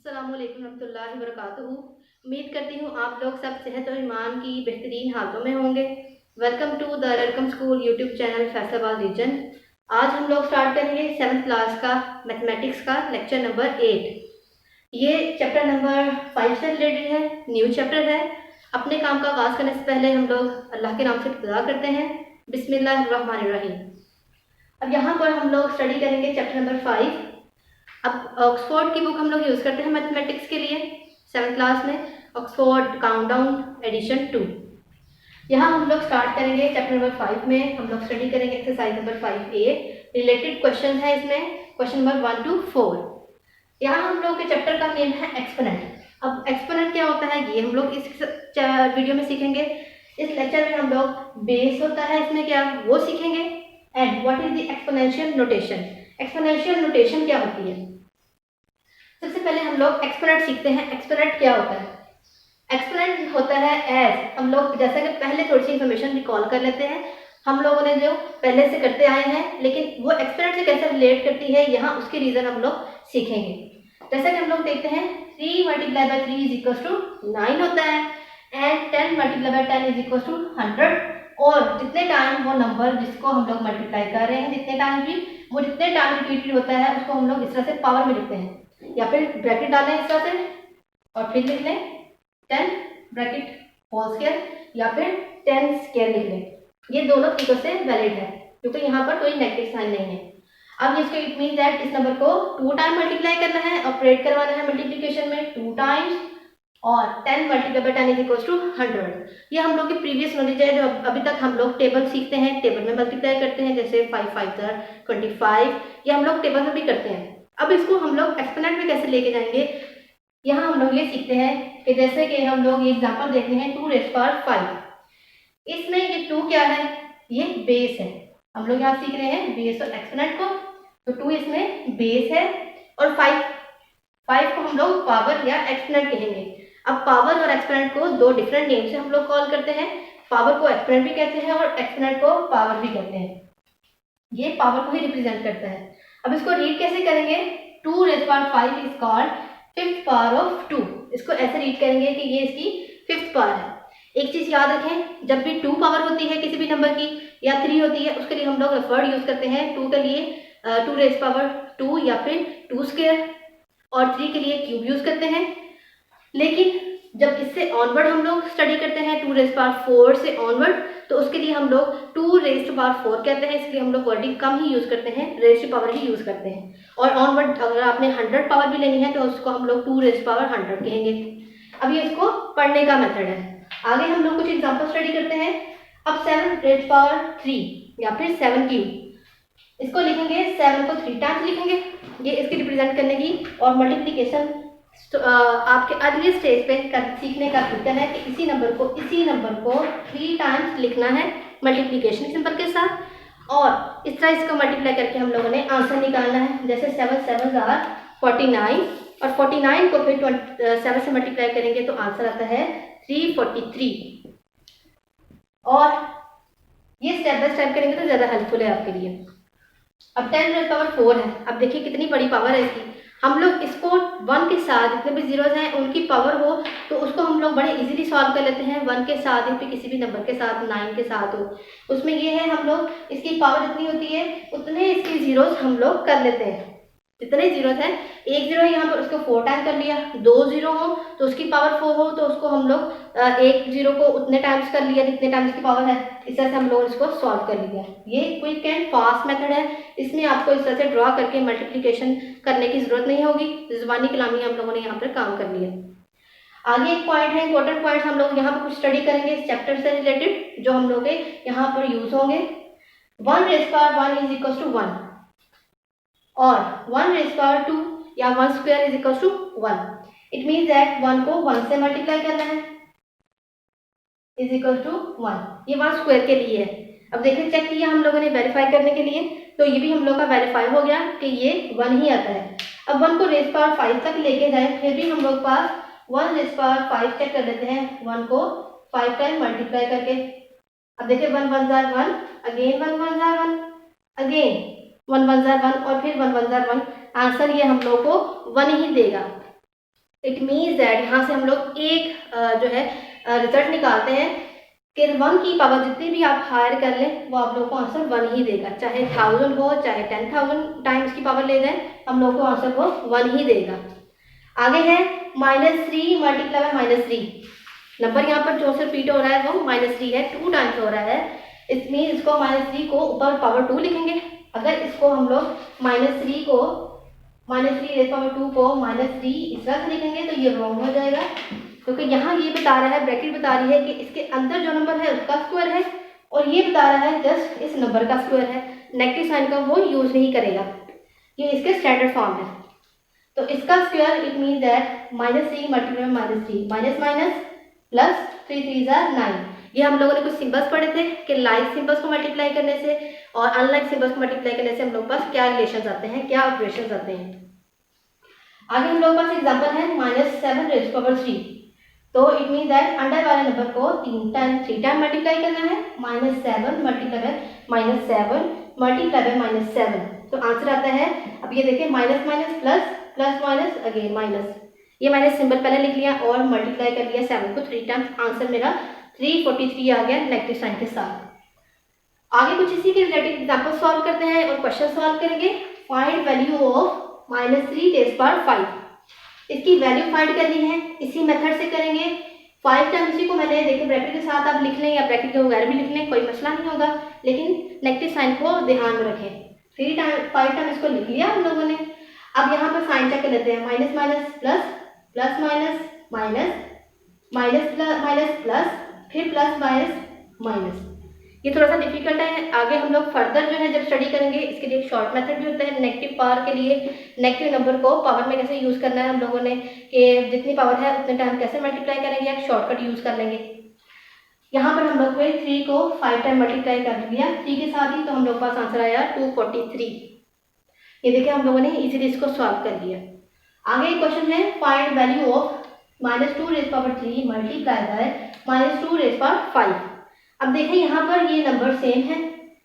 अस्सलामुअलैकुम रहमतुल्लाहि वबरकातुहू। उम्मीद करती हूँ आप लोग सब सेहत और ईमान की बेहतरीन हालतों में होंगे। Welcome to the welcome school YouTube channel Faisalabad region. आज हम लोग स्टार्ट करेंगे 7th क्लास का मैथमेटिक्स का लेक्चर नंबर 8। ये चैप्टर नंबर 5 से रिलेटेड है, न्यू चैप्टर है। अपने काम का आगाज़ करने से पहले हम लोग अल्लाह के नाम से इब्तिदा करते हैं, बिस्मिल्लाहिर्रहमानिर्रहीम। अब यहाँ पर हम लोग स्टडी करेंगे चैप्टर नंबर 5। अब ऑक्सफोर्ड की बुक हम लोग यूज़ करते हैं मैथमेटिक्स के लिए 7th क्लास में, ऑक्सफोर्ड काउंटडाउन एडिशन 2। यहाँ हम लोग स्टार्ट करेंगे चैप्टर नंबर 5 में। हम लोग स्टडी करेंगे exercise number 5A। Related question है इसमें, क्वेश्चन नंबर 1 to 4। यहाँ हम लोग के चैप्टर का नेम है एक्सपोनेंट। अब एक्सपोनेंट क्या होता है ये हम लोग इस वीडियो में सीखेंगे। इस लेक्चर में हम लोग बेस होता है इसमें क्या वो सीखेंगे, and what is the exponential notation. Exponential notation क्या होती है, सबसे पहले हम लोग एक्सपोनेंट सीखते हैं। एक्सपोनेंट क्या होता है? एक्सपोनेंट होता है एज, हम लोग जैसा कि पहले थोड़ी सी इन्फॉर्मेशन रिकॉल कर लेते हैं। हम लोगों ने जो पहले से करते आए हैं, लेकिन वो एक्सपोनेंट से कैसे रिलेट करती है यहाँ उसके रीजन हम लोग सीखेंगे। जैसा कि हम लोग देखते हैं 3 multiply by 3 is equal to 9 होता है, and 10 multiply by 10 is equal to 100। और जितने टाइम वो नंबर जिसको हम लोग मल्टीप्लाई कर रहे हैं, जितने टाइम भी वो जितने टाइम रिपीटेड होता है उसको हम लोग इस तरह से पावर में लिखते हैं, या फिर ब्रैकेट डालें इस तरह से और फिर लिख लें 10 ब्रैकेट होल स्क्वायर, या फिर 10 स्क्वायर लिख लें। ये दोनों तरीकों से वैलिड है क्योंकि यहाँ पर कोई नेगेटिव साइन नहीं है। अब इसको इट मीन दैट इस नंबर को 2 टाइम मल्टीप्लाई करना है, ऑपरेट करवाना है मल्टीप्लिकेशन में 2 टाइम्स, और 10 multiply by 10 is equal to 100। ये हम लोग की प्रीवियस नॉलेज है, जो अभी तक हम लोग टेबल सीखते हैं, टेबल में मल्टीप्लाई करते हैं, जैसे 5 5 25, ये हम लोग टेबल में भी करते हैं। अब इसको हम लोग एक्सपोनेंट में कैसे लेके जाएंगे, यहाँ हम लोग ये सीखते हैं कि जैसे कि हम लोग ये एग्जांपल देखते हैं 2 रेज़ पावर 5। इसमें ये 2 क्या है, ये बेस है। हम लोग यहाँ सीख रहे हैं बेस और एक्सपोनेंट को, तो 2 इसमें बेस है, और 5 को हम लोग पावर या एक्सपोनेंट कहेंगे। अब पावर और एक्सपोनेंट को दो डिफरेंट नेम से हम लोग कॉल करते हैं। पावर को एक्सपोनेंट भी कहते हैं और एक्सपोनेंट को पावर भी कहते हैं। ये पावर को ही रिप्रेजेंट करता है। अब इसको रीड कैसे करेंगे, 2 rays power 5 is called 5th power of 2। इसको ऐसे रीड करेंगे कि ये इसकी 5th पावर है। एक चीज याद रखें, जब भी 2 पावर होती है किसी भी नंबर की या 3 होती है, उसके लिए हम लोग रेफर्ड यूज करते हैं। 2 के लिए 2 रेज़ पावर 2 या फिर 2 स्क्वायर, और 3 के लिए क्यूब यूज करते हैं। लेकिन जब इससे ऑनवर्ड हम लोग स्टडी करते हैं 2 रेज़ पावर 4 से ऑनवर्ड, तो उसके लिए हम लोग 2 रेज़ पावर 4 कहते हैं। इसलिए हम लोग वर्डिंग कम ही यूज करते हैं, रेज़ पावर ही यूज करते हैं। और ऑनवर्ड अगर आपने 100 पावर भी लेनी है तो उसको हम लोग 2 रेज़ पावर 100 कहेंगे। अब ये इसको पढ़ने का मेथड है। आगे हम लोग कुछ एग्जाम्पल स्टडी करते हैं। अब 7 रेज़ पावर 3 या फिर 7 क्यूब, इसको लिखेंगे 7 को 3 टाइम्स लिखेंगे, ये इसकी रिप्रेजेंट करने की। और मल्टीप्लिकेशन आपके अगले स्टेज पे सीखने का तरीका है कि इसी नंबर को 3 टाइम्स लिखना है मल्टीप्लिकेशन सिंबल के साथ, और इस तरह इसको मल्टीप्लाई करके हम लोगों ने आंसर निकालना है। जैसे 7 7 49, और 49 को फिर 7 से मल्टीप्लाई करेंगे तो आंसर आता है 343। और ये स्टेप बाय स्टेप करेंगे तो ज़्यादा हेल्पफुल है आपके लिए। अब 10 रेज़ पावर 4 है। अब देखिए कितनी बड़ी पावर है इसकी। हम लोग इसको 1 के साथ, जितने भी जीरोज हैं उनकी पावर हो तो उसको हम लोग बड़े इजीली सॉल्व कर लेते हैं। 1 के साथ या फिर किसी भी नंबर के साथ, 9 के साथ हो, उसमें ये है हम लोग इसकी पावर जितनी होती है उतने इसकी जीरोज हम लोग कर लेते हैं। जितने जीरोज हैं, एक जीरो है यहाँ पर उसको 4 टाइम कर लिया, 2 जीरो हो तो उसकी पावर 4 हो तो उसको हम लोग एक जीरो को उतने टाइम्स कर लिया जितने टाइम्स की पावर है। इस तरह से हम लोग इसको सॉल्व कर लिया। ये क्विक एंड फास्ट मेथड है, इसमें आपको इस तरह से ड्रॉ करके मल्टीप्लिकेशन करने की जरूरत नहीं होगी। जुबानी कलामी हम लोगों ने यहाँ पर काम कर लिया। आगे एक पॉइंट है, इंपॉर्टेंट पॉइंट हम लोग यहाँ पर कुछ स्टडी करेंगे इस चैप्टर से रिलेटेड, जो हम लोग यहाँ पर यूज होंगे। 1 raise power 1 is equal to 1, और 1 रेज़ पावर 2 या 1 square is equal to 1। It means that 1 को 1 से मल्टीप्लाई करना है, इज इक्वल टू 1। ये 1 स्क्वायर के लिए है। अब देखिए चेक किया हम लोगों ने वेरीफाई करने के लिए, तो ये भी हम लोग का वेरीफाई हो गया कि ये 1 ही आता है। अब 1 को रेज़ पावर 5 तक लेके जाए, फिर भी हम लोग पास 1 रेज़ पावर 5 चेक कर लेते हैं 1 को 5 टाइम मल्टीप्लाई करके। अब देखिए 1 1 jar 1, again 1 1 jar 1, again 1 1 jar 1, और फिर 1 1 जार 1। आंसर ये हम लोग को 1 ही देगा। इट मीन्स दैट यहाँ से हम लोग एक जो है रिजल्ट निकालते हैं कि 1 की पावर जितनी भी आप हायर कर लें वो आप लोग को आंसर 1 ही देगा, चाहे 1000 हो चाहे 10,000 टाइम्स की पावर ले जाए, हम लोग को आंसर वो 1 ही देगा। आगे है -3 मल्टीप्लाई बाय -3। नंबर यहाँ पर जो से रिपीट हो रहा है वो -3 है, 2 टाइम्स हो रहा है। इसमें इसको -3 को ऊपर पावर 2 लिखेंगे। अगर इसको हम लोग -3 को -3 को -3 इस तरह से लिखेंगे तो ये रॉन्ग हो जाएगा, क्योंकि यहाँ ये बता रहा है, ब्रैकेट बता रही है कि इसके अंदर जो नंबर है उसका स्क्वायर है, और ये बता रहा है जस्ट इस नंबर का स्क्वायर है। नेगेटिव साइन का वो यूज नहीं करेगा, ये इसके स्टैंडर्ड फॉर्म है। तो इसका square it mean that -3 multiply -3 minus minus plus 3 3 9। ये हम लोगों ने कुछ सिंबल्स पढ़े थे कि लाइक सिंबल्स को मल्टीप्लाई करने से और अनलाइक सिंबल्स को मल्टीप्लाई करने से हम लोग पास क्या रिलेशन आते हैं, क्या ऑपरेशन आते हैं। आगे हम लोग पास एग्जांपल है -7⁻³ तो इट मीन दैट अंडर वाले नंबर को 3 टाइम मल्टीप्लाई करना है। -7 मल्टीप्लाई बाय -7 तो आंसर आता है, अब ये देखिए minus minus plus plus minus again minus, ये मैंने सिंबल पहले लिख लिया और मल्टीप्लाई कर लिया 7 को 3 टाइम्स, आंसर मेरा 343 आ गया नेगेटिव साइन के साथ। आगे कुछ इसी के रिलेटेड एग्जांपल सॉल्व करते हैं और क्वेश्चन सॉल्व करेंगे। Find value of -3⁻⁵। इसकी वैल्यू फाइंड करनी है, इसी मेथड से करेंगे। 5 टाइम्स इसी को मैंने देखिए ब्रैकेट के साथ आप लिख लें या ब्रैकेट के बगैर भी लिख लें, कोई मसला नहीं होगा, लेकिन नेगेटिव साइन को ध्यान में रखें। 5 टाइम इसको लिख लिया हम लोगों ने। अब यहाँ पर साइन चेक कर लेते हैं, minus minus plus plus minus minus minus minus plus फिर प्लस माइनस माइनस। ये थोड़ा सा डिफिकल्ट है, आगे हम लोग फर्दर जो है जब स्टडी करेंगे इसके लिए एक शॉर्ट मेथड भी होता है नेगेटिव पावर के लिए। नेगेटिव नंबर को पावर में कैसे यूज़ करना है हम लोगों ने, कि जितनी पावर है उतने टाइम कैसे मल्टीप्लाई करेंगे, एक शॉर्टकट यूज़ कर लेंगे। यहाँ पर हम लोग ने 3 को 5 टाइम मल्टीप्लाई कर दिया 3 के साथ ही, तो हम लोग पास आंसर आया 243। ये देखिए हम लोगों ने इजीली इसको सॉल्व कर लिया। आगे क्वेश्चन है find value of -2⁻³ multiply by -2⁵। अब देखें यहाँ पर ये नंबर सेम है,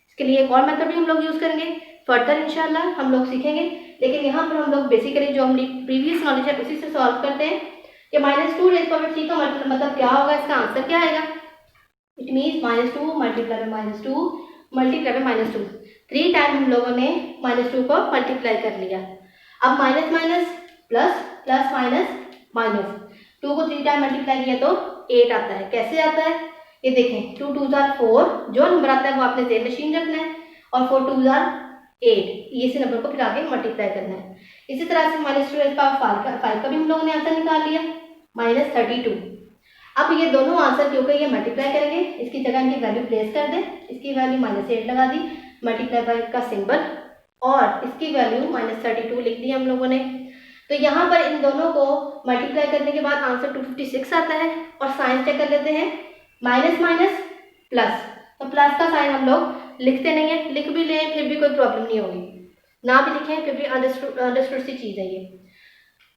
इसके लिए एक और मेथड भी हम लोग यूज़ करेंगे, फर्दर इंशाल्लाह हम लोग सीखेंगे। लेकिन यहाँ पर हम लोग बेसिकली जो हमारी प्रीवियस नॉलेज है उसी से सॉल्व करते हैं कि -2⁻³ का मतलब क्या होगा, इसका आंसर क्या आएगा। It means -2 multiply by -2 multiply by -2, 3 time हम लोगों ने -2 को मल्टीप्लाई कर लिया। अब minus minus plus plus minus minus, 2 को 3 टाइम मल्टीप्लाई किया तो 8 आता है। कैसे आता है ये देखें, 2 2 4, जो नंबर आता है वो आपने जेन मशीन रखना है, और 4 2 8, ये से नंबर को फिर आगे मल्टीप्लाई करना है। इसी तरह से -2⁵ का भी हम लोगों ने आंसर निकाल लिया -32। अब ये दोनों आंसर क्योंकि ये मल्टीप्लाई करेंगे, इसकी जगह इनकी वैल्यू प्लेस कर दें, इसकी वैल्यू -8 लगा दी, मल्टीप्लाई बाय का सिंबल, और इसकी वैल्यू -32 लिख दी हम लोगों ने। तो यहाँ पर इन दोनों को मल्टीप्लाई करने के बाद आंसर 256 आता है। और साइन चेक कर लेते हैं, माइनस माइनस प्लस, तो प्लस का साइन हम लोग लिखते नहीं है, लिख भी लें फिर भी कोई प्रॉब्लम नहीं होगी, ना भी लिखें फिर भी अंडरस्टूड सी चीज़ है ये।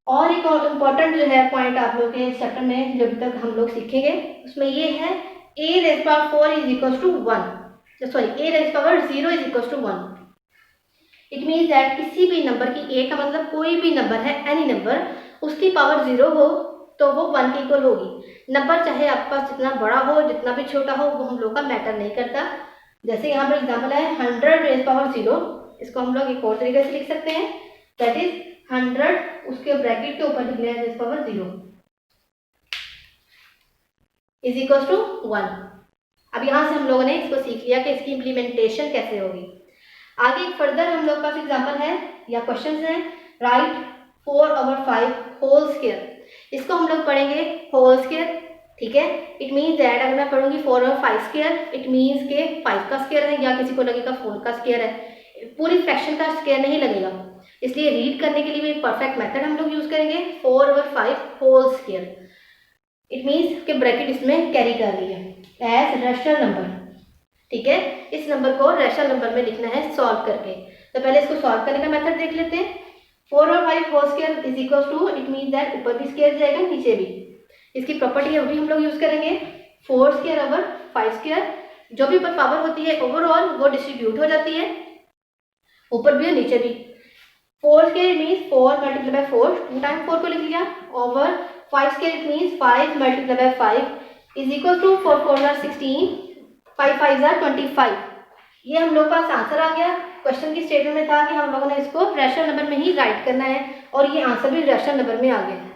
और एक और इम्पॉर्टेंट जो है पॉइंट आप लोगों के चैप्टर में जब तक हम लोग सीखेंगे उसमें ये है a⁴ is equal to 1, sorry a⁴ 0 is equal to 1। It means that किसी भी नंबर की a का मतलब कोई भी नंबर है, एनी नंबर, उसकी पावर 0 हो तो वो 1 के इक्वल होगी। नंबर चाहे आपके पास जितना बड़ा हो जितना भी छोटा हो वो हम लोग का मैटर नहीं करता। जैसे यहाँ पर एग्जाम्पल है 100⁻0, इसको हम लोग एक और तरीके से लिख सकते हैं, दैट इज 100 उसके ब्रैकेट के ऊपर लिख लिया 10⁻0 इज इक्वल टू 1। अब यहाँ से हम लोगों ने इसको सीख लिया कि इसकी इम्प्लीमेंटेशन कैसे होगी। आगे फर्दर हम लोग पास एग्जांपल है या क्वेश्चन है, राइट 4/5 होल स्क्वायर। इसको हम लोग पढ़ेंगे होल स्क्वायर, ठीक है। इट मीन्स दैट अगर मैं पढ़ूंगी 4/5 स्क्वायर, इट मीन्स के 5 का स्क्वायर है, या किसी को लगेगा 4 का स्क्वायर है, पूरी फ्रैक्शन का स्क्वायर नहीं लगेगा। इसलिए रीड करने के लिए भी एक परफेक्ट मेथड हम लोग यूज करेंगे, 4/5 होल स्क्वायर। इट मीन्स के ब्रैकेट इसमें कैरी कर रही है एज रैशनल नंबर, ठीक है। इस नंबर को रैशनल नंबर में लिखना है सॉल्व करके। तो पहले इसको सॉल्व करने का मेथड देख लेते हैं। 4/5 whole square is equal to, it means that ऊपर भी स्क्वायर जाएगा नीचे भी, इसकी प्रॉपर्टी है वो भी हम लोग यूज करेंगे। 4² / 5², जो भी ऊपर पावर होती है ओवरऑल वो डिस्ट्रीब्यूट हो जाती है ऊपर भी और नीचे भी। 4 square means 4 multiply by 4, 2 time 4 को लिख लिया, over 5 square means 5 multiply by 5 is equal to 4 4 जार 16, 5 5 जार 25। ये हम लोग के पास आंसर आ गया। क्वेश्चन की स्टेटमेंट में था कि हम लोगों ने इसको रैशनल नंबर में ही राइट करना है और ये आंसर भी रैशनल नंबर में आ गया है।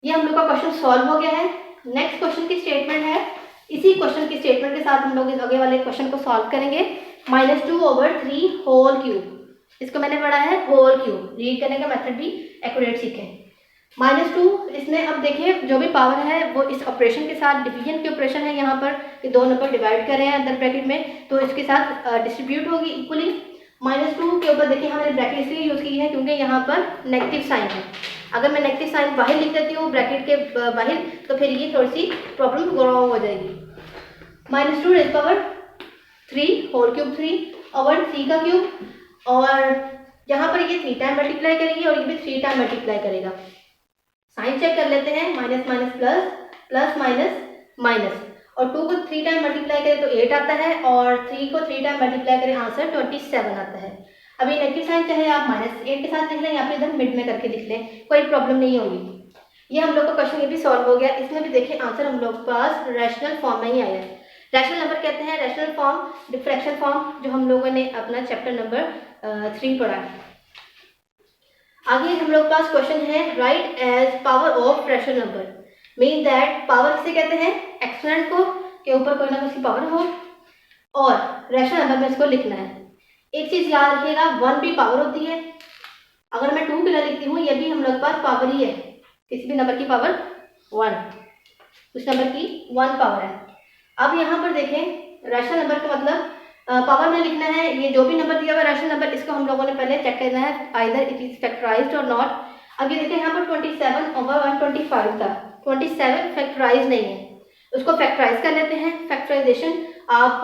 ये हम लोग का क्वेश्चन सॉल्व हो गया है। नेक्स्ट क्वेश्चन की स्टेटमेंट है, इसी क्वेश्चन की स्टेटमेंट के साथ हम लोग इस आगे वाले क्वेश्चन को सॉल्व करेंगे। -2/3 होल क्यूब, इसको मैंने पढ़ा है होल क्यूब, रीड करने का मेथड भी एक्यूरेट सीखें। -2, इसमें अब देखिए जो भी पावर है वो इस ऑपरेशन के साथ, डिवीजन की ऑपरेशन है यहाँ पर, ये दो नंबर डिवाइड कर रहे हैं अंदर ब्रैकेट में, तो इसके साथ डिस्ट्रीब्यूट होगी इक्वली। -2 के ऊपर देखिए हमने ब्रैकेट इसलिए यूज़ की है क्योंकि यहाँ पर नेगेटिव साइन है। अगर मैं नेगेटिव साइन बाहर लिख देती हूँ ब्रैकेट के बाहर, तो फिर ये थोड़ी सी प्रॉब्लम ग्रो हो जाएगी। -2⁻³ होल क्यूब 3/3 का क्यूब, और यहाँ पर ये 3 टाइम मल्टीप्लाई करेगी और ये भी 3 टाइम मल्टीप्लाई करेगा। साइन चेक कर लेते हैं, minus minus plus, plus minus minus, और 2 को 3 टाइम मल्टीप्लाई करें तो 8 आता है, और 3 को 3 टाइम मल्टीप्लाई करें आंसर 27 आता है। अभी नेगेटिव साइन चाहे आप -8 के साथ लिख लें या फिर इधर मिड में करके लिख लें, कोई प्रॉब्लम नहीं होगी। ये हम लोग का क्वेश्चन ये भी सॉल्व हो गया। इसमें भी देखिए आंसर हम लोग के पास रैशनल फॉर्म में ही आया है। रैशनल नंबर कहते हैं रैशनल फॉर्म, डिफ्रैक्शन फॉर्म, जो हम लोगों ने अपना चैप्टर नंबर 3 पढ़ा है। आगे हम लोग के पास क्वेश्चन है, write as power of rational number, mean that power किसे कहते हैं, एक्सपोनेंट को के ऊपर कोई ना कोई पावर हो, और रैशनल नंबर में इसको लिखना है। एक चीज याद रखिएगा, 1 भी पावर होती है। अगर मैं 2 के लिए लिखती हूँ, ये भी हम लोग के पास पावर ही है, किसी भी नंबर की पावर 1, उस नंबर की 1 पावर है। अब यहाँ पर देखें रैशनल नंबर का मतलब पावर में लिखना है। ये जो भी नंबर दिया हुआ रैशनल नंबर, इसको हम लोगों ने पहले चेक करना है आइदर इट इज फैक्टराइज्ड और नॉट। अब ये देखें यहाँ पर 27/125 था, 27 फैक्टराइज नहीं है, उसको फैक्टराइज कर लेते हैं। फैक्टराइजेशन आप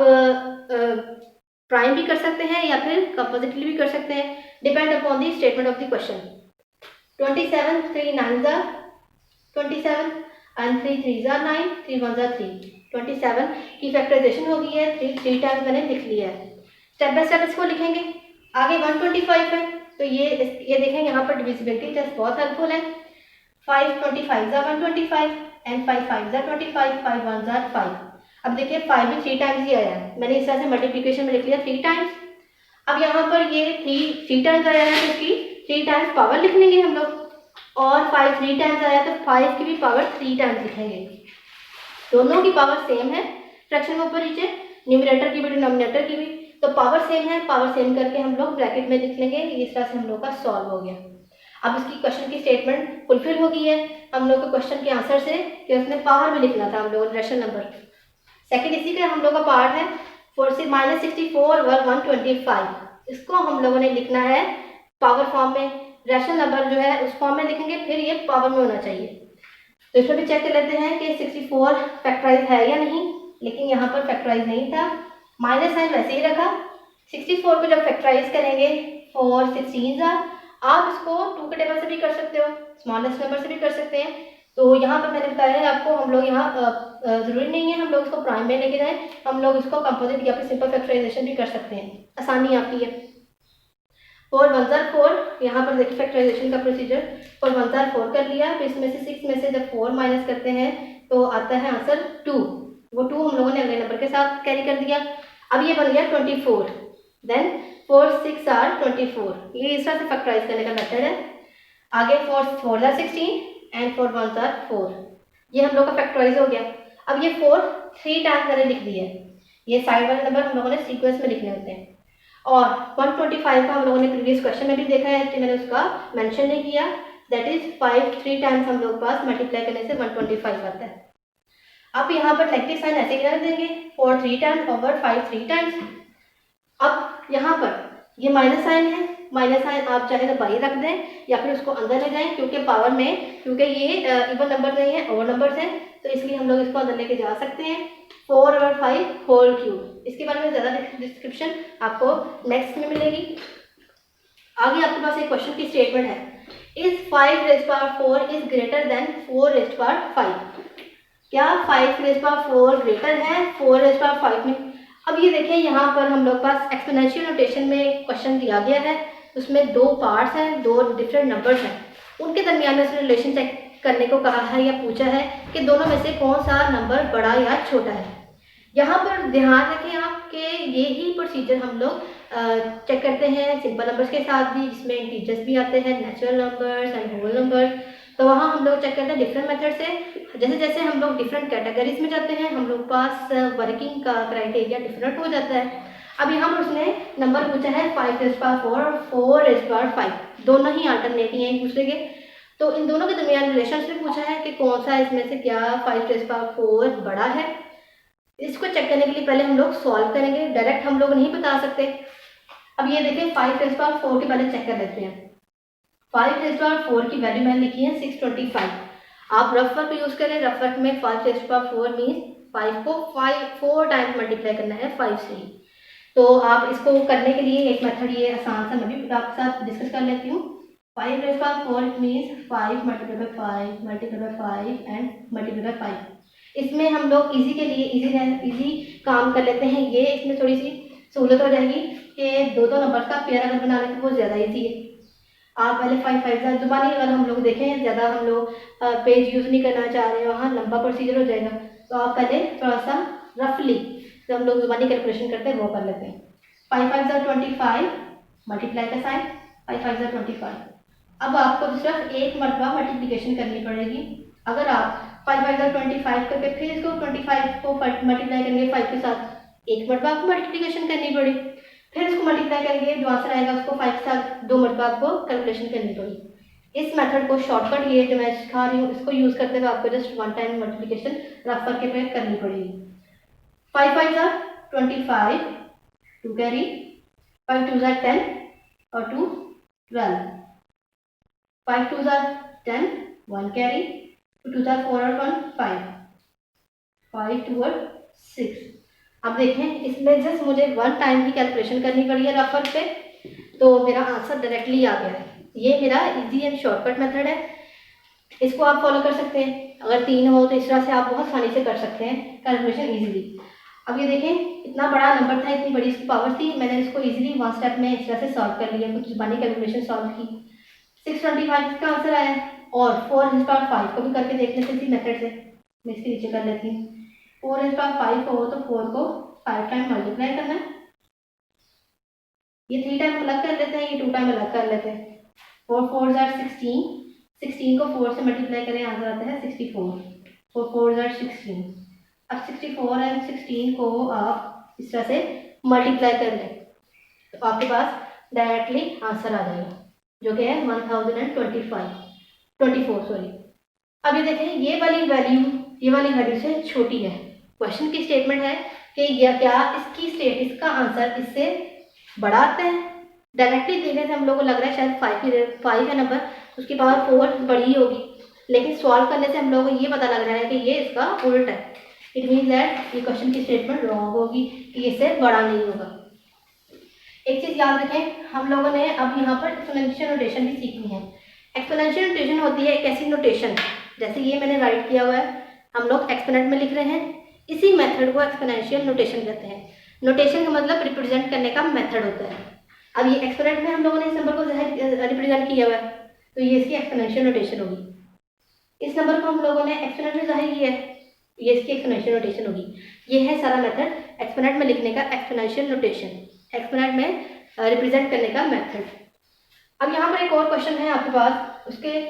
प्राइम भी कर सकते हैं या फिर कंपोजिटली भी कर सकते हैं, depend upon the statement of the question. 27 3 9 are 27 and 3 3 are 9, 3 1 are 3, 27 की फैक्टराइजेशन हो गई है, 3 टाइम्स मैंने लिख लिया है। स्टेप बाय स्टेप इसको लिखेंगे। आगे 125 है, तो ये देखें यहाँ पर डिविजिबिलिटी टेस्ट बहुत हेल्पफुल है। 5 25 are 125 and 5 5 are 25, 5 1 are 5। अब देखिए 5 भी 3 टाइम्स ही आया है, मैंने इस तरह से मल्टीप्लिकेशन में लिख लिया 3 टाइम्स। अब यहाँ पर ये 3 टाइम्स आया है, तो इसकी 3 टाइम्स पावर लिख लेंगे हम लोग, और 5 3 टाइम्स आया तो 5 की भी पावर 3 टाइम्स लिखेंगे। दोनों की पावर सेम है, फ्रैक्शन में ऊपर नीचे, न्यूमरेटर की भी डिनोमिनेटर की भी, तो पावर सेम है, पावर सेम करके हम लोग ब्रैकेट में लिख लेंगे। इस तरह से हम लोग का सॉल्व हो गया। अब इसकी क्वेश्चन की स्टेटमेंट फुलफिल हो गई है हम लोग के क्वेश्चन के आंसर से, कि उसने पावर में लिखना था हम लोगों ने रैशनल नंबर। सेकंड इसी का हम लोग का पार्ट है, -64/125, इसको हम लोगों ने लिखना है पावर फॉर्म में। रैशनल नंबर जो है उस फॉर्म में लिखेंगे, फिर ये पावर में होना चाहिए। तो इसमें भी चेक कर लेते हैं कि 64 फैक्टराइज है या नहीं, लेकिन यहाँ पर फैक्टराइज नहीं था, माइनस साइन वैसे ही रखा। 64 को जब फैक्टराइज करेंगे 4 16 are, आप इसको 2 के टेबल से भी कर सकते हो, स्मॉलेस्ट नंबर से भी कर सकते हैं। तो यहाँ पर मैंने बताया है आपको, हम लोग यहाँ ज़रूरी नहीं है हम लोग इसको प्राइम में लेके जाएं, हम लोग इसको कंपोजिट या फिर सिंपल फैक्टराइजेशन भी कर सकते हैं, आसानी आपकी है। 4 1 are 4, यहाँ पर देखिए फैक्टराइजेशन का प्रोसीजर, 4 1 are 4 कर लिया, फिर इसमें से 6 में से जब 4 माइनस करते हैं तो आता है आंसर 2, वो 2 हम लोगों ने अगले नंबर के साथ कैरी कर दिया। अब ये बन गया 24, देन 4 6 are 24, ये इस तरह से फैक्टराइज करने का मेथड है। आगे 4 4 are 16 एंड 4 1 are 4, ये हम लोग का फैक्टराइज हो गया। अब ये 4 3 टाइम्स मैंने लिख दिया है, ये साइड वाले नंबर हम लोगों ने सीक्वेंस में लिखने होते हैं। और 125 का हम लोगों ने प्रीवियस क्वेश्चन में भी देखा है कि मैंने उसका मेंशन नहीं किया, दैट इज 5 3 टाइम्स हम लोग पास मल्टीप्लाई करने से 125 आता है। अब यहाँ पर नेगेटिव साइन ऐसे ही रख देंगे, 4 3 टाइम्स ओवर 5 3 टाइम्स। अब यहाँ पर ये माइनस साइन है, माइनस साइन आप चाहे तो बाहर रख दें या फिर उसको अंदर ले जाएं, क्योंकि पावर में, क्योंकि ये इवन नंबर नहीं है, ओवर नंबर्स हैं, तो इसलिए हम लोग इसको अंदर लेके जा सकते हैं। 4 और 5 होल क्यूब, इसके बारे में ज़्यादा डिस्क्रिप्शन आपको नेक्स्ट में मिलेगी। आगे आपके पास एक क्वेश्चन की स्टेटमेंट है, इज 5 इज ग्रेटर देन 4 क्या 5 ग्रेटर है 4 में? अब ये देखिए यहाँ पर हम लोग पास एक्सपोनेंशियल नोटेशन में क्वेश्चन दिया गया है, उसमें दो पार्ट्स हैं, दो डिफरेंट नंबर्स हैं, उनके दरमियान में उसने रिलेशन चेक करने को कहा है या पूछा है कि दोनों में से कौन सा नंबर बड़ा या छोटा है। यहाँ पर ध्यान रखें आप कि यही प्रोसीजर हम लोग चेक करते हैं सिंपल नंबर्स के साथ भी, जिसमें इंटीजर्स भी आते हैं, natural numbers and whole numbers. तो वहाँ हम लोग चेक करते हैं डिफरेंट मेथड से। जैसे जैसे हम लोग डिफरेंट कैटेगरीज में जाते हैं, हम लोग पास वर्किंग का क्राइटेरिया डिफरेंट हो जाता है। अब यहाँ पर उसने नंबर पूछा है 5 रेज़ पावर 4 और 4 रेज़ पावर 5, दोनों ही अल्टरनेट हैं एक दूसरे के। तो इन दोनों के दरमियान रिलेशन से पूछा है कि कौन सा इसमें से क्या 5 रेज़ पावर 4 बड़ा है। इसको चेक करने के लिए पहले हम लोग सॉल्व करेंगे, डायरेक्ट हम लोग नहीं बता सकते। अब ये देखिए 5 रेज़ पावर 4 के पहले चेक कर लेते हैं। 5 रेज़ पावर 4 की वैल्यू मैंने लिखी है 625। आप रफ वर्क यूज करें, रफ वर्क में 5 रेज़ पावर 4 मीन्स 5 को 4 टाइम्स मल्टीप्लाई करना है 5 से ही। तो आप इसको करने के लिए एक मेथड ये आसान सा मैं भी आपके साथ डिस्कस कर लेती हूँ। 5 rays power 4 means 5 multiply by 5 multiply by 5 and multiply by 5। इसमें हम लोग इजी के लिए इजी काम कर लेते हैं। ये इसमें थोड़ी सी सहूलत हो जाएगी कि दो नंबर का पेयर अगर बना लें तो वो ज़्यादा ईजी है। आप पहले 5 5 जुबानी अगर हम लोग देखें, ज़्यादा हम लोग पेज यूज़ नहीं करना चाह रहे हैं, वहाँ लंबा प्रोसीजर हो जाएगा। तो आप पहले थोड़ा सा रफली जब हम लोग जुबानी कैलकुलेशन करते हैं वो कर लेते हैं। 5 5 25 मल्टीप्लाई का साइन, 5 5 25। अब आपको सिर्फ एक मरतबा मल्टीप्लिकेशन करनी पड़ेगी। अगर आप 5 5 25 करके फिर इसको 25 को मल्टीप्लाई करेंगे 5 के साथ, एक मरतबा आपको मल्टीप्लिकेशन करनी पड़ी, फिर इसको मल्टीप्लाई करेंगे, जो आंसर आएगा उसको 5 के साथ 2 मरतबा आपको कैलकुलेशन करनी पड़ी। इस मेथड को शॉर्टकट ये जो मैं सिखा रही हूँ इसको यूज़ करते हुए आपको जस्ट 1 टाइम मल्टीप्लिकेशन रफ करके पे करनी पड़ेगी। 5 5 25, 2 कैरी, 5 2 10 और 2 12, 5 2 10, 1 कैरी, 2 2 4 और 1 5, 5 2 और 6। अब देखें इसमें जस्ट मुझे 1 टाइम की कैलकुलेशन करनी पड़ी है रफ वर्क पे, तो मेरा आंसर डायरेक्टली आ गया है। ये मेरा इजी एंड शॉर्टकट मेथड है, इसको आप फॉलो कर सकते हैं। अगर 3 हो तो इस तरह से आप बहुत आसानी से कर सकते हैं कैलकुलेशन इजीली। अब ये देखें इतना बड़ा नंबर था, इतनी बड़ी इसकी पावर थी, मैंने इसको इजीली 1 स्टेप में इस तरह से सॉल्व कर लिया, कुछ जुबानी कैलकुलेशन सॉल्व की। 625 इसका आंसर आया। और 4 रेज़ पावर 5 को भी करके देख लेते इसी मेथड से। मैं इसके नीचे कर लेती हूँ। 4 रेज़ पावर 5 हो तो 4 को 5 टाइम मल्टीप्लाई करना है। ये 3 टाइम अलग कर लेते हैं, ये 2 टाइम अलग कर लेते हैं। 4 4 16, 16 को 4 से मल्टीप्लाई करें, आंसर आता है 64। 4 4 16। अब 64 एंड 16 को आप इस तरह से मल्टीप्लाई कर लें तो आपके पास डायरेक्टली आंसर आ जाएगा, जो कि है 1024 सॉरी। अब ये देखें ये वाली वैल्यू से छोटी है। क्वेश्चन की स्टेटमेंट है कि यह क्या इसका आंसर इससे बड़ा आता है। डायरेक्टली देखने से हम लोग को लग रहा है शायद 5 है नंबर, उसकी पावर 4 बड़ी होगी, लेकिन सॉल्व करने से हम लोगों को ये पता लग रहा है कि ये इसका उल्टा है। इट मीन्स दैट ये क्वेश्चन की स्टेटमेंट रॉन्ग होगी कि इससे बड़ा नहीं होगा। एक चीज़ याद रखें, हम लोगों ने अब यहाँ पर एक्सपोनेंशियल नोटेशन भी सीखनी है। एक्सपोनेंशियल नोटेशन होती है एक ऐसी नोटेशन, जैसे ये मैंने राइट किया हुआ है, हम लोग एक्सपोनेंट में लिख रहे हैं, इसी मेथड को एक्सपोनेंशियल नोटेशन कहते हैं। नोटेशन का मतलब रिप्रेजेंट करने का मेथड होता है। अब ये एक्सपोनेंट में हम लोगों ने इस नंबर को रिप्रेजेंट किया हुआ है, तो ये इसकी एक्सपोनेंशियल नोटेशन होगी। इस नंबर को हम लोगों ने एक्सपोनेंट में जाहिर किया है, ये इसकी एक्सपोनेंशियल नोटेशन होगी। ये है सारा मेथड एक्सपोनेंट में लिखने का, एक्सपोनेंशियल नोटेशन, एक्सपोनेंट में रिप्रेजेंट करने का मेथड। अब यहाँ पर एक और क्वेश्चन है आपके पास, उसके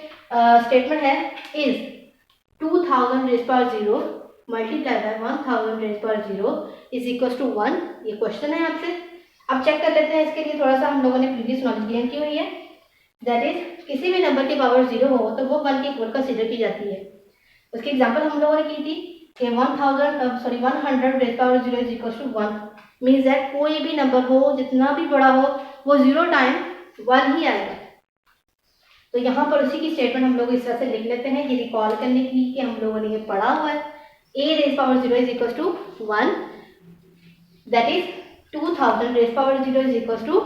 स्टेटमेंट है is 2000 raise power 0 multiply by 1000 raise power 0 is equal to 1। ये क्वेश्चन है आपसे। अब चेक कर लेते हैं, इसके लिए थोड़ा सा हम लोगों ने प्रीवियस नॉलेज गेन की हुई है। दैट इज किसी भी नंबर की पावर 0 हो तो वो 1 के इक्वल कंसिडर की जाती है। उसकी एग्जांपल हम लोगों ने की थी कि 100 raise power 0 is equal to 1 means that कोई भी नंबर हो जितना भी बड़ा हो वो 0 टाइम 1 ही आएगा। तो यहाँ पर उसी की स्टेटमेंट हम लोग इस तरह से लिख लेते हैं, ये रिकॉल करने के लिए कि हम लोगों ने ये पढ़ा हुआ है। a raise power 0 is equal to 1, that is 2000 raise power 0 is equal to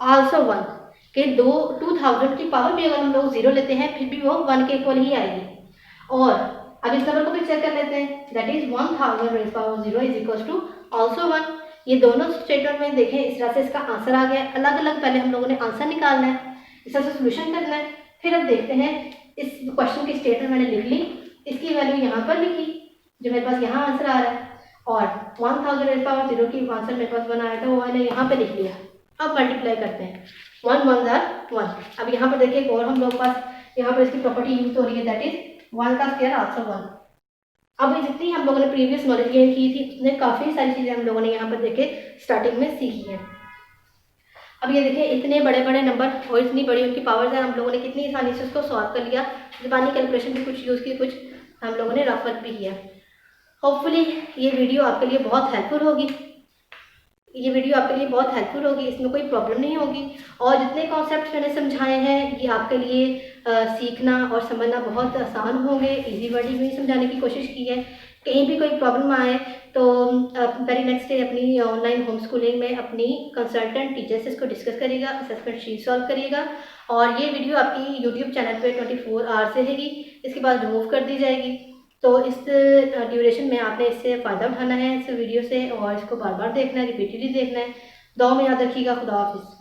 also 1 कि 2000 की पावर भी अगर हम लोग 0 लेते हैं फिर भी वो 1 के इक्वल ही आएगी। और अब इस नंबर को भी चेक कर लेते हैं, that is 1000 raise power 0 is equal to also 1। ये दोनों स्टेटमेंट में देखें, इस तरह से इसका आंसर आ गया। अलग अलग पहले हम लोगों ने आंसर निकालना है, इस तरह से सोल्यूशन करना है। फिर अब देखते हैं, इस क्वेश्चन की स्टेटमेंट मैंने लिख ली, इसकी वैल्यू यहाँ पर लिखी जो मेरे पास यहाँ आंसर आ रहा है, और 1000 की आंसर मेरे पास 1 आया था, वो मैंने यहाँ पे लिख लिया। अब मल्टीप्लाई करते हैं, 1 1 1। अब यहाँ पर देखिए और हम लोग पास यहाँ पर इसकी प्रॉपर्टी यूज हो रही है, दैट इज 1 का स्क्वायर आल्सो 1। अब ये जितनी हम लोगों ने प्रीवियस नॉलेज गेन की थी उसमें काफ़ी सारी चीज़ें हम लोगों ने यहाँ पर देखे स्टार्टिंग में सीखी हैं। अब ये देखिए इतने बड़े बड़े नंबर और इतनी बड़ी उनकी पावर्स हैं, हम लोगों ने कितनी आसानी से उसको सॉल्व कर लिया। ज़बानी कैलकुलेशन भी कुछ यूज़ की, कुछ हम लोगों ने रफ वर्क भी किया। होपफुली ये वीडियो आपके लिए बहुत हेल्पफुल होगी, इसमें कोई प्रॉब्लम नहीं होगी। और जितने कॉन्सेप्ट मैंने समझाए हैं ये आपके लिए सीखना और समझना बहुत आसान होंगे। इजी वर्डिंग में समझाने की कोशिश की है। कहीं भी कोई प्रॉब्लम आए तो वेरी नेक्स्ट डे अपनी ऑनलाइन होम स्कूलिंग में अपनी कंसल्टेंट टीचर से इसको डिस्कस करिएगा, असेसमेंट शीट सॉल्व करिएगा। और ये वीडियो आपकी यूट्यूब चैनल पे 24 आवर्स रहेगी, इसके बाद रिमूव कर दी जाएगी। तो इस ड्यूरेशन में आपने इससे फ़ायदा उठाना है, इस वीडियो से, और इसको बार बार देखना है, रिपीटेडली देखना है। दुआ में याद रखिएगा। खुदा हाफिज़।